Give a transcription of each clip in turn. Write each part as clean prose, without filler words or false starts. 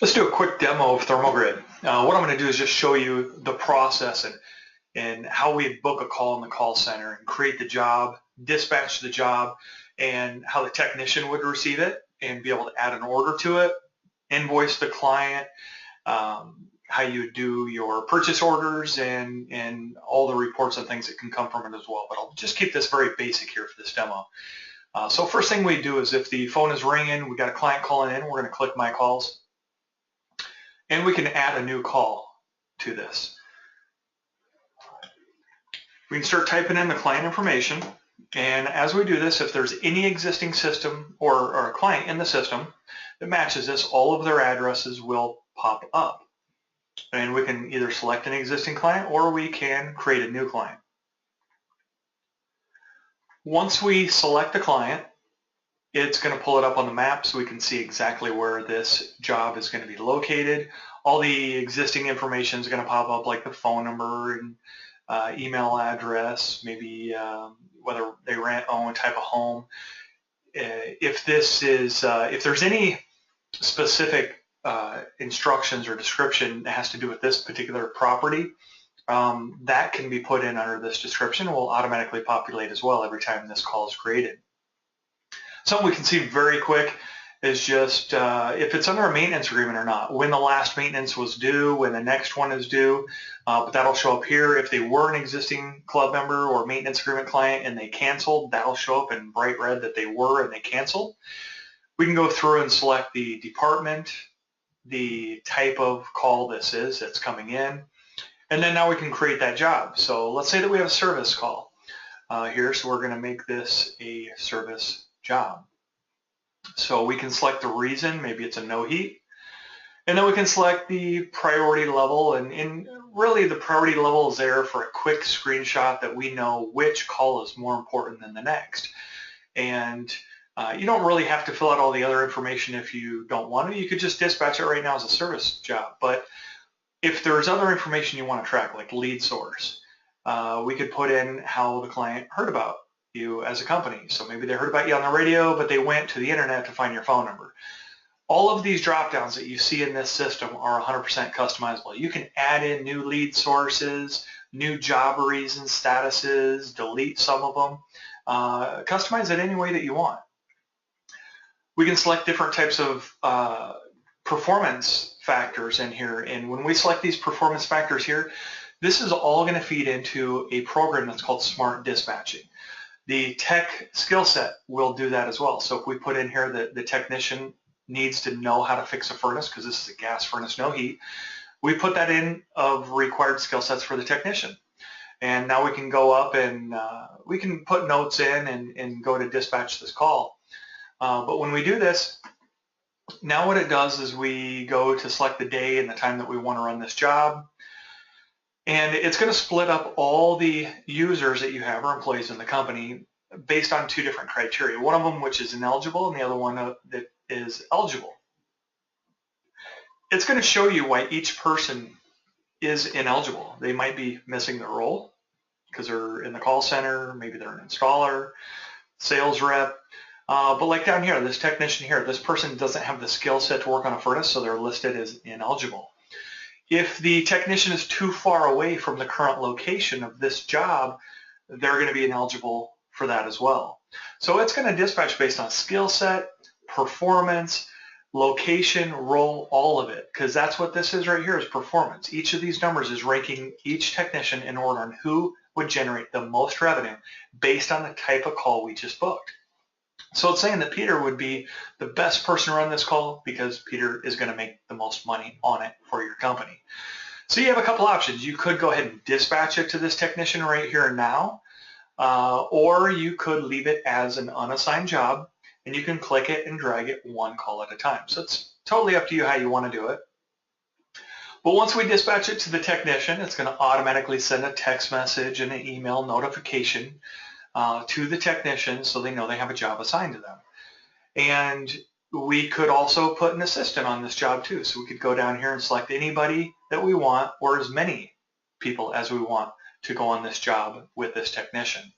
Let's do a quick demo of ThermalGrid. What I'm going to do is just show you the process and how we book a call in the call center and create the job, dispatch the job, and how the technician would receive it and be able to add an order to it, invoice the client, how you do your purchase orders, and all the reports and things that can come from it as well. But I'll just keep this very basic here for this demo. So first thing we do is if the phone is ringing, we got a client calling in, we're going to click My Calls. And we can add a new call to this. We can start typing in the client information, and as we do this, if there's any existing system or a client in the system that matches this, all of their addresses will pop up. And we can either select an existing client or we can create a new client. Once we select the client, it's going to pull it up on the map so we can see exactly where this job is going to be located. All the existing information is going to pop up, like the phone number and email address, maybe whether they rent, own, type of home. If there's any specific instructions or description that has to do with this particular property, that can be put in under this description. Will automatically populate as well every time this call is created. Something we can see very quick is just if it's under a maintenance agreement or not, when the last maintenance was due, when the next one is due, but that'll show up here. If they were an existing club member or maintenance agreement client and they canceled, that'll show up in bright red that they were and they canceled. We can go through and select the department, the type of call this is that's coming in, and then now we can create that job. So let's say that we have a service call here, so we're going to make this a service job. So we can select the reason, maybe it's a no heat, and then we can select the priority level, and really the priority level is there for a quick screenshot that we know which call is more important than the next. And you don't really have to fill out all the other information if you don't want to. You could just dispatch it right now as a service job. But if there's other information you want to track, like lead source, we could put in how the client heard about you as a company. So maybe they heard about you on the radio, but they went to the internet to find your phone number. All of these drop downs that you see in this system are 100% customizable. You can add in new lead sources, new job reasons, statuses, delete some of them, customize it any way that you want. We can select different types of performance factors in here, and when we select these performance factors here, this is all going to feed into a program that's called Smart Dispatching. The tech skill set will do that as well. So if we put in here that the technician needs to know how to fix a furnace, because this is a gas furnace, no heat, we put that in of required skill sets for the technician. And now we can go up and we can put notes in and go to dispatch this call. But when we do this, now what it does is we go to select the day and the time that we want to run this job. And it's going to split up all the users that you have or employees in the company based on two different criteria. One of them which is ineligible and the other one that is eligible. It's going to show you why each person is ineligible. They might be missing their role because they're in the call center, maybe they're an installer, sales rep. But like down here, this technician here, this person doesn't have the skill set to work on a furnace, so they're listed as ineligible. If the technician is too far away from the current location of this job, they're going to be ineligible for that as well. So it's going to dispatch based on skill set, performance, location, role, all of it, because that's what this is right here, is performance. Each of these numbers is ranking each technician in order on who would generate the most revenue based on the type of call we just booked. So it's saying that Peter would be the best person to run this call because Peter is going to make the most money on it for your company. So you have a couple options. You could go ahead and dispatch it to this technician right here and now, or you could leave it as an unassigned job, and you can click it and drag it one call at a time. So it's totally up to you how you want to do it. But once we dispatch it to the technician, it's going to automatically send a text message and an email notification to the technician so they know they have a job assigned to them. And we could also put an assistant on this job too. So we could go down here and select anybody that we want or as many people as we want to go on this job with this technician.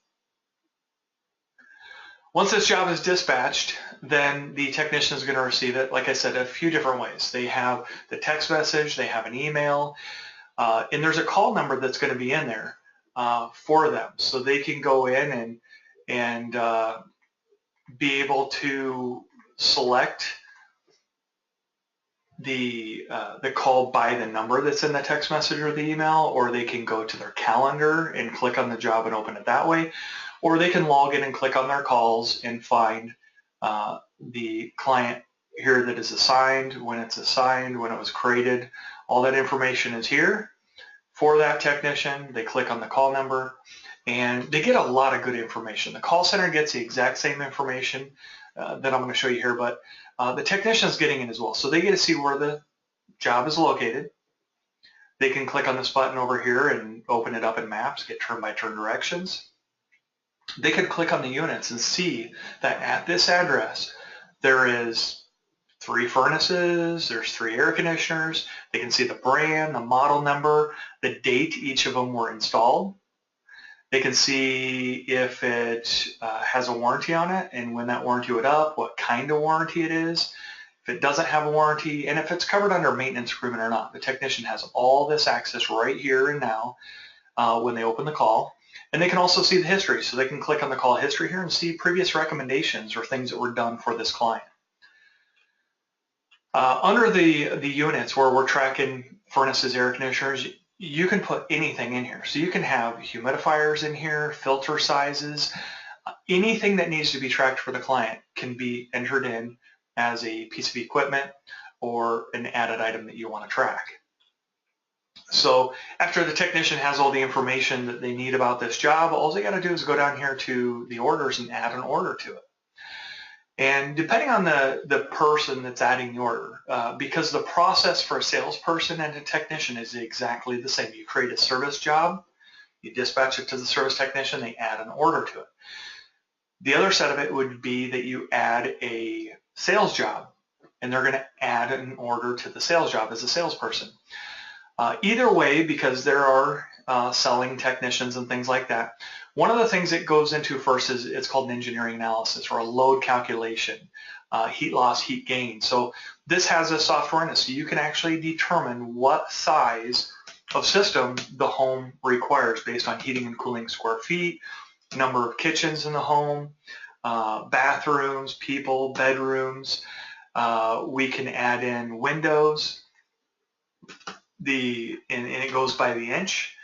Once this job is dispatched, then the technician is going to receive it, like I said, a few different ways. They have the text message, they have an email, and there's a call number that's going to be in there for them. So they can go in and be able to select the call by the number that's in the text message or the email, or they can go to their calendar and click on the job and open it that way, or they can log in and click on their calls and find the client here that is assigned, when it's assigned, when it was created. All that information is here for that technician. They click on the call number and they get a lot of good information. The call center gets the exact same information that I'm going to show you here, but the technician is getting it as well. So they get to see where the job is located. They can click on this button over here and open it up in maps, get turn-by-turn directions. They could click on the units and see that at this address there is 3 furnaces, there's 3 air conditioners. They can see the brand, the model number, the date each of them were installed. They can see if it has a warranty on it and when that warranty would up, what kind of warranty it is, if it doesn't have a warranty, and if it's covered under a maintenance agreement or not. The technician has all this access right here and now when they open the call. And they can also see the history, so they can click on the call history here and see previous recommendations or things that were done for this client. Under the units where we're tracking furnaces, air conditioners, you can put anything in here. So you can have humidifiers in here, filter sizes, anything that needs to be tracked for the client can be entered in as a piece of equipment or an added item that you want to track. So after the technician has all the information that they need about this job, all they got to do is go down here to the orders and add an order to it. And depending on the person that's adding the order, because the process for a salesperson and a technician is exactly the same. You create a service job, you dispatch it to the service technician, they add an order to it. The other side of it would be that you add a sales job, and they're going to add an order to the sales job as a salesperson. Either way, because there are selling technicians and things like that, one of the things it goes into first is it's called an engineering analysis or a load calculation, heat loss, heat gain. So this has a software in it, so you can actually determine what size of system the home requires based on heating and cooling square feet, number of kitchens in the home, bathrooms, people, bedrooms. We can add in windows. And it goes by the inch,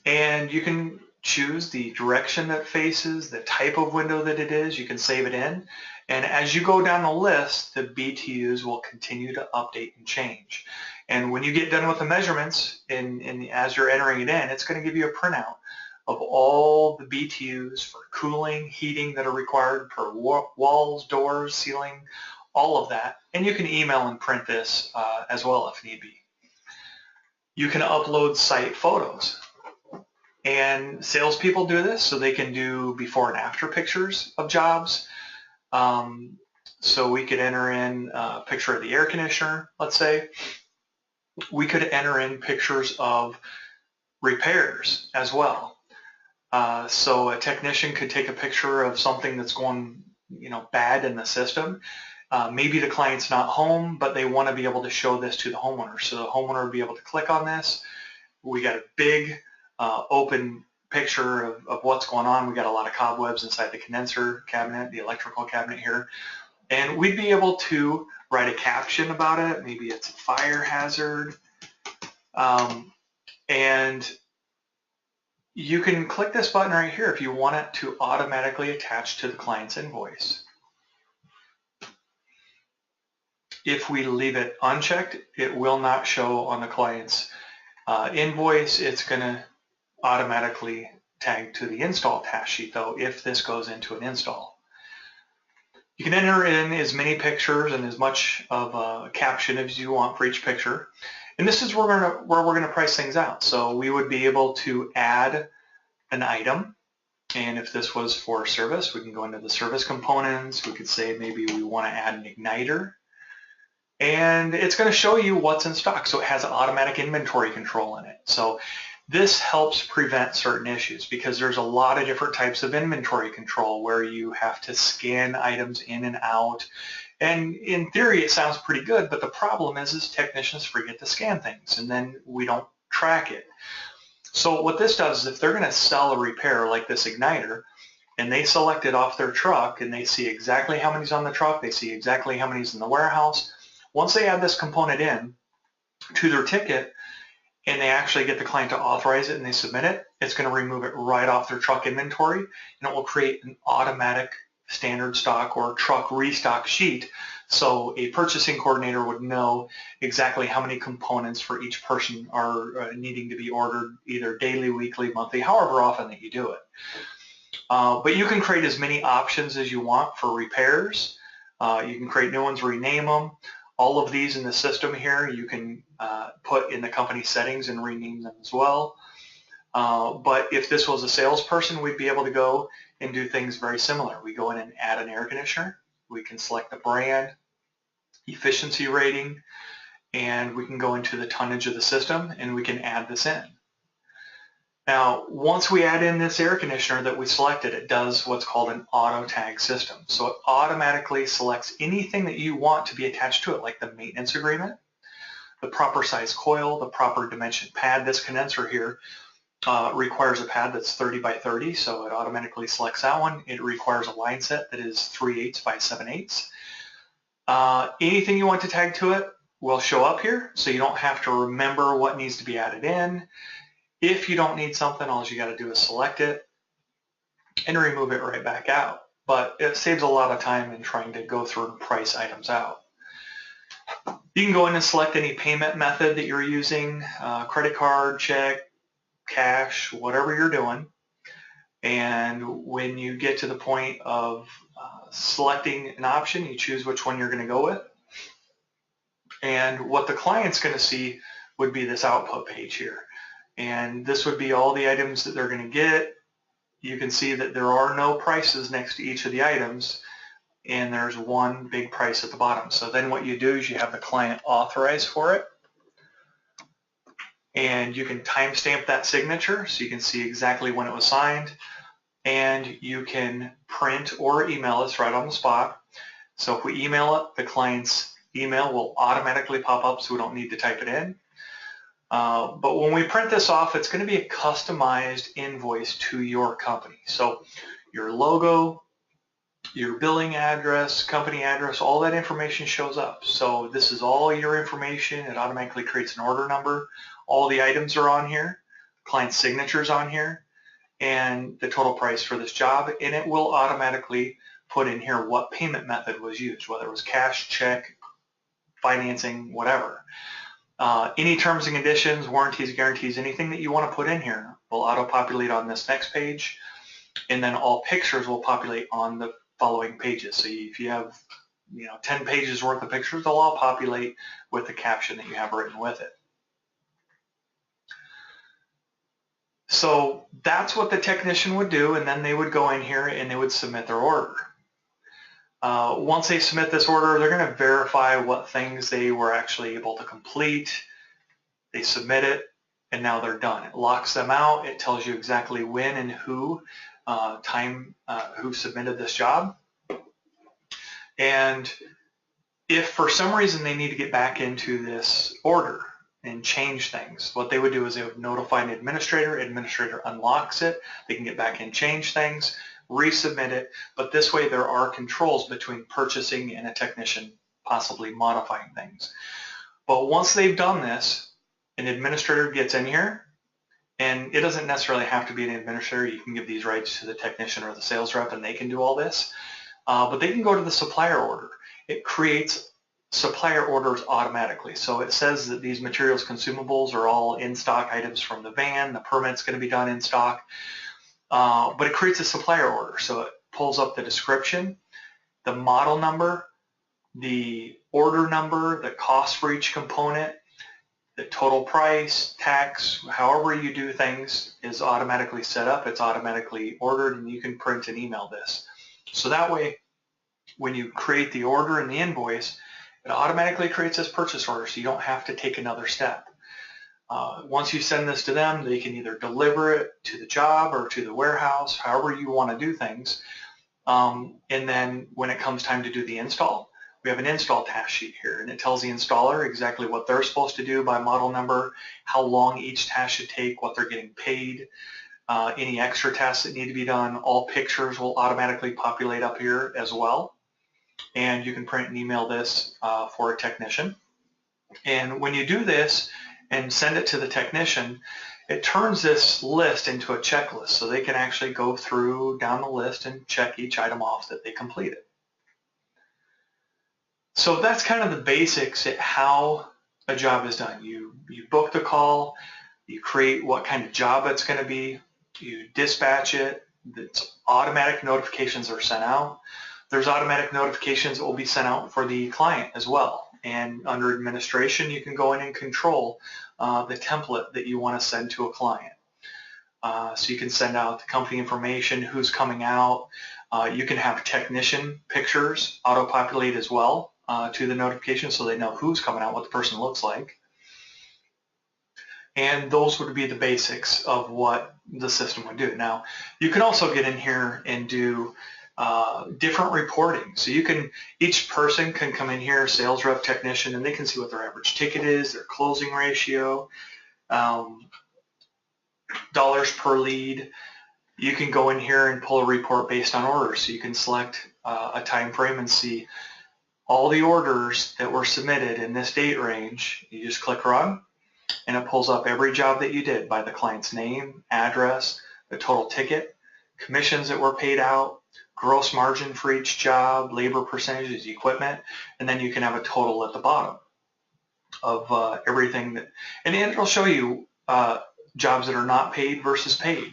and you can choose the direction that faces, the type of window that it is. You can save it in, and as you go down the list, the BTUs will continue to update and change. And when you get done with the measurements, and as you're entering it in, it's going to give you a printout of all the BTUs for cooling, heating that are required per walls, doors, ceiling, all of that. And you can email and print this as well if need be. You can upload site photos, and salespeople do this so they can do before and after pictures of jobs. So we could enter in a picture of the air conditioner, let's say. We could enter in pictures of repairs as well. So a technician could take a picture of something that's going, bad in the system. Maybe the client's not home, but they want to be able to show this to the homeowner. So the homeowner would be able to click on this. We got a big open picture of what's going on. We got a lot of cobwebs inside the condenser cabinet, the electrical cabinet here. And we'd be able to write a caption about it. Maybe it's a fire hazard. And you can click this button right here if you want it to automatically attach to the client's invoice. If we leave it unchecked, it will not show on the client's invoice. It's going to automatically tag to the install task sheet, though, if this goes into an install. You can enter in as many pictures and as much of a caption as you want for each picture. And this is where we're going to price things out. So we would be able to add an item. And if this was for service, we can go into the service components. We could say maybe we want to add an igniter. And it's going to show you what's in stock. So it has automatic inventory control in it. So This helps prevent certain issues because there's a lot of different types of inventory control where you have to scan items in and out. And in theory, it sounds pretty good, but the problem is technicians forget to scan things, and then we don't track it. So what this does is if they're going to sell a repair like this igniter, and they select it off their truck, and they see exactly how many's on the truck, they see exactly how many's in the warehouse, once they add this component in to their ticket, and they actually get the client to authorize it and they submit it, it's going to remove it right off their truck inventory, and it will create an automatic standard stock or truck restock sheet. So a purchasing coordinator would know exactly how many components for each person are needing to be ordered, either daily, weekly, monthly, however often that you do it. But you can create as many options as you want for repairs. You can create new ones, rename them. All of these in the system here you can put in the company settings and rename them as well. But if this was a salesperson, we'd be able to go and do things very similar. We go in and add an air conditioner. We can select the brand, efficiency rating, and we can go into the tonnage of the system and we can add this in. Now, once we add in this air conditioner that we selected, it does what's called an auto tag system. So it automatically selects anything that you want to be attached to it, like the maintenance agreement, the proper size coil, the proper dimension pad. This condenser here requires a pad that's 30 by 30, so it automatically selects that one. It requires a line set that is 3/8 by 7/8. Anything you want to tag to it will show up here, so you don't have to remember what needs to be added in. If you don't need something, all you got to do is select it and remove it right back out. But it saves a lot of time in trying to go through and price items out. You can go in and select any payment method that you're using, credit card, check, cash, whatever you're doing. And when you get to the point of selecting an option, you choose which one you're going to go with. And what the client's going to see would be this output page here. And this would be all the items that they're going to get. You can see that there are no prices next to each of the items, and there's one big price at the bottom. So then what you do is you have the client authorize for it, and you can timestamp that signature so you can see exactly when it was signed, and you can print or email us right on the spot. So if we email it, the client's email will automatically pop up so we don't need to type it in. But when we print this off, it's going to be a customized invoice to your company. So your logo, your billing address, company address, all that information shows up. So this is all your information. It automatically creates an order number. All the items are on here. Client signatures on here, and the total price for this job. And it will automatically put in here what payment method was used, whether it was cash, check, financing, whatever. Any terms and conditions, warranties, guarantees, anything that you want to put in here will auto-populate on this next page, and then all pictures will populate on the following pages. So if you have 10 pages worth of pictures, they'll all populate with the caption that you have written with it. So that's what the technician would do, and then they would go in here and they would submit their order. Once they submit this order, they're going to verify what things they were actually able to complete. They submit it, and now they're done. It locks them out. It tells you exactly when and who submitted this job. And if for some reason they need to get back into this order and change things, what they would do is they would notify an administrator. Administrator unlocks it. They can get back and change things, resubmit it, but this way there are controls between purchasing and a technician possibly modifying things. But once they've done this, an administrator gets in here, and it doesn't necessarily have to be an administrator. You can give these rights to the technician or the sales rep, and they can do all this. But they can go to the supplier order. It creates supplier orders automatically. So it says that these materials, consumables are all in stock items from the van. The permit's going to be done in stock. But it creates a supplier order. So it pulls up the description, the model number, the order number, the cost for each component, the total price, tax, however you do things is automatically set up. It's automatically ordered, and you can print and email this. So that way, when you create the order and the invoice, it automatically creates this purchase order, so you don't have to take another step. Once you send this to them, they can either deliver it to the job or to the warehouse, however you want to do things. And then when it comes time to do the install, we have an install task sheet here, and it tells the installer exactly what they're supposed to do by model number, how long each task should take, what they're getting paid, any extra tasks that need to be done. All pictures will automatically populate up here as well. And you can print and email this for a technician. And when you do this and send it to the technician, it turns this list into a checklist, so they can actually go through down the list and check each item off that they completed. So that's kind of the basics at how a job is done. You book the call, you create what kind of job it's going to be, you dispatch it, automatic notifications are sent out. There's automatic notifications that will be sent out for the client as well. And under administration, you can go in and control the template that you want to send to a client. So you can send out the company information, who's coming out. You can have technician pictures auto-populate as well to the notification, so they know who's coming out, what the person looks like. And those would be the basics of what the system would do. Now, you can also get in here and do different reporting. So each person can come in here, sales rep, technician, and they can see what their average ticket is, their closing ratio, dollars per lead. You can go in here and pull a report based on orders. So you can select a time frame and see all the orders that were submitted in this date range. You just click run, and it pulls up every job that you did by the client's name, address, the total ticket, commissions that were paid out, gross margin for each job, labor percentages, equipment, and then you can have a total at the bottom of everything and it'll show you jobs that are not paid versus paid.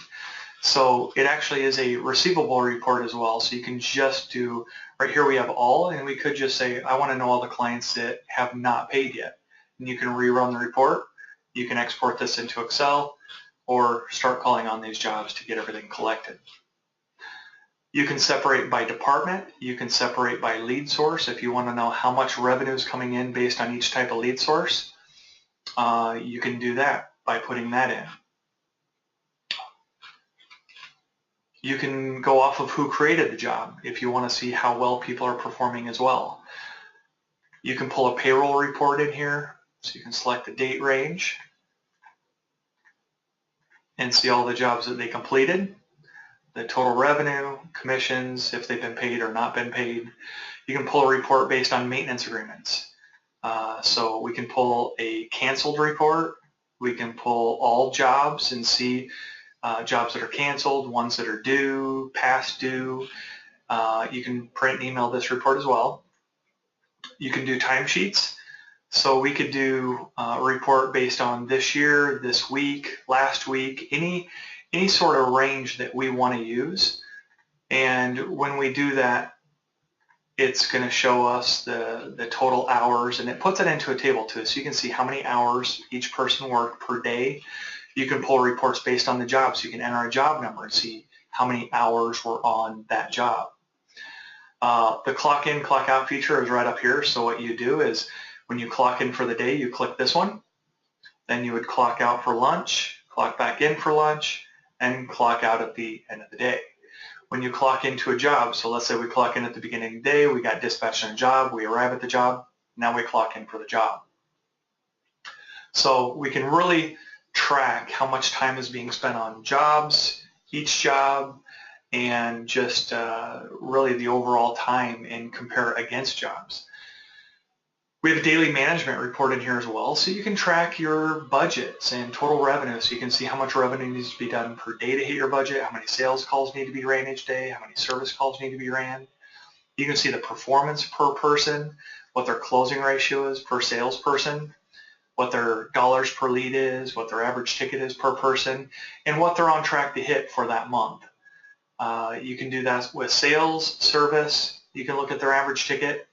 So it actually is a receivable report as well. So you can just do, right here we have all, and we could just say, I want to know all the clients that have not paid yet. And you can rerun the report. You can export this into Excel or start calling on these jobs to get everything collected. You can separate by department. You can separate by lead source if you want to know how much revenue is coming in based on each type of lead source. You can do that by putting that in. You can go off of who created the job if you want to see how well people are performing as well. You can pull a payroll report in here, so you can select the date range and see all the jobs that they completed, the total revenue, commissions, if they've been paid or not been paid. You can pull a report based on maintenance agreements. So we can pull a canceled report. We can pull all jobs and see jobs that are canceled, ones that are due, past due. You can print and email this report as well. You can do timesheets. So we could do a report based on this year, this week, last week, any sort of range that we want to use. And when we do that, it's going to show us the total hours, and it puts it into a table too, so you can see how many hours each person worked per day. You can pull reports based on the job, so you can enter a job number and see how many hours were on that job. The clock in, clock out feature is right up here, so what you do is when you clock in for the day, you click this one, then you would clock out for lunch, clock back in for lunch, and clock out at the end of the day. When you clock into a job, so let's say we clock in at the beginning of the day, we got dispatched on a job, we arrive at the job, now we clock in for the job. So we can really track how much time is being spent on jobs, each job, and just really the overall time and compare against jobs. We have a daily management report in here as well, so you can track your budgets and total revenue, so you can see how much revenue needs to be done per day to hit your budget, how many sales calls need to be ran each day, how many service calls need to be ran. You can see the performance per person, what their closing ratio is per salesperson, what their dollars per lead is, what their average ticket is per person, and what they're on track to hit for that month. You can do that with sales, service. You can look at their average ticket,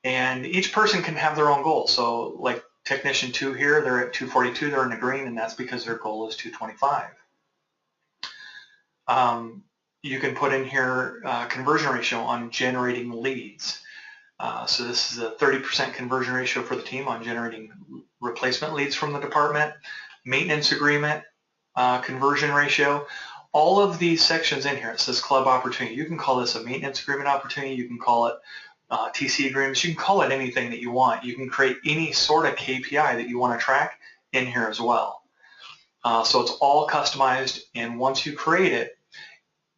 and each person can have their own goal. So like technician 2 here, they're at 242, they're in the green, and that's because their goal is 225. You can put in here conversion ratio on generating leads. So this is a 30% conversion ratio for the team on generating replacement leads from the department. maintenance agreement, conversion ratio. All of these sections in here, it says club opportunity. You can call this a maintenance agreement opportunity. You can call it TC agreements. You can call it anything that you want. You can create any sort of KPI that you want to track in here as well. So it's all customized, and once you create it,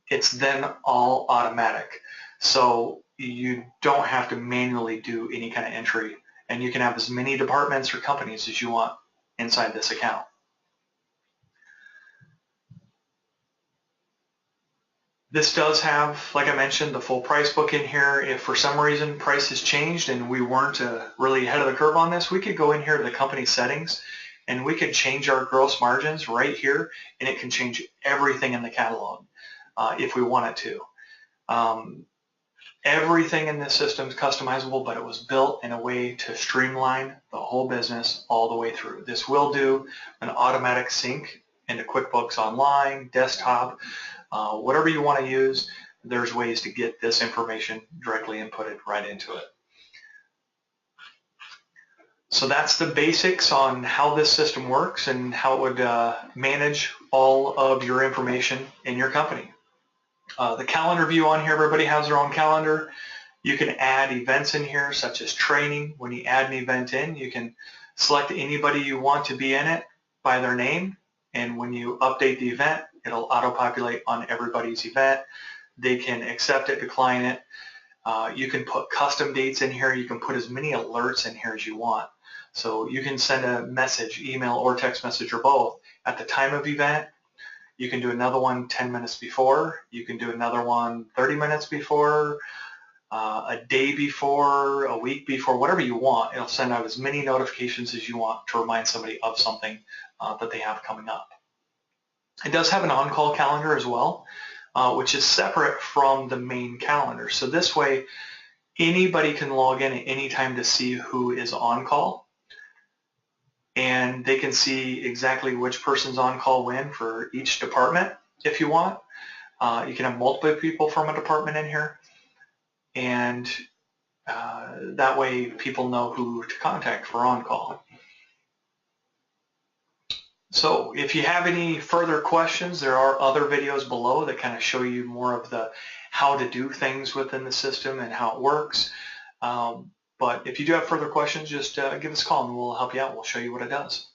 it's then all automatic. So you don't have to manually do any kind of entry, and you can have as many departments or companies as you want inside this account. This does have, like I mentioned, the full price book in here. If for some reason price has changed and we weren't really ahead of the curve on this, we could go in here to the company settings and we could change our gross margins right here, and it can change everything in the catalog if we want it to. Everything in this system is customizable, but it was built in a way to streamline the whole business all the way through. This will do an automatic sync into QuickBooks Online, desktop, whatever you want to use. There's ways to get this information directly inputted right into it. So that's the basics on how this system works and how it would manage all of your information in your company. The calendar view on here, everybody has their own calendar. You can add events in here, such as training. When you add an event in, you can select anybody you want to be in it by their name, and when you update the event, it'll auto-populate on everybody's event. They can accept it, decline it. You can put custom dates in here. You can put as many alerts in here as you want. So you can send a message, email or text message or both at the time of event. You can do another one 10 minutes before. You can do another one 30 minutes before, a day before, a week before, whatever you want. It'll send out as many notifications as you want to remind somebody of something that they have coming up. It does have an on-call calendar as well, which is separate from the main calendar. So this way, anybody can log in at any time to see who is on call, and they can see exactly which person's on call when for each department if you want. You can have multiple people from a department in here, and that way people know who to contact for on call. So if you have any further questions, there are other videos below that kind of show you more of the how to do things within the system and how it works. But if you do have further questions, just give us a call and we'll help you out. We'll show you what it does.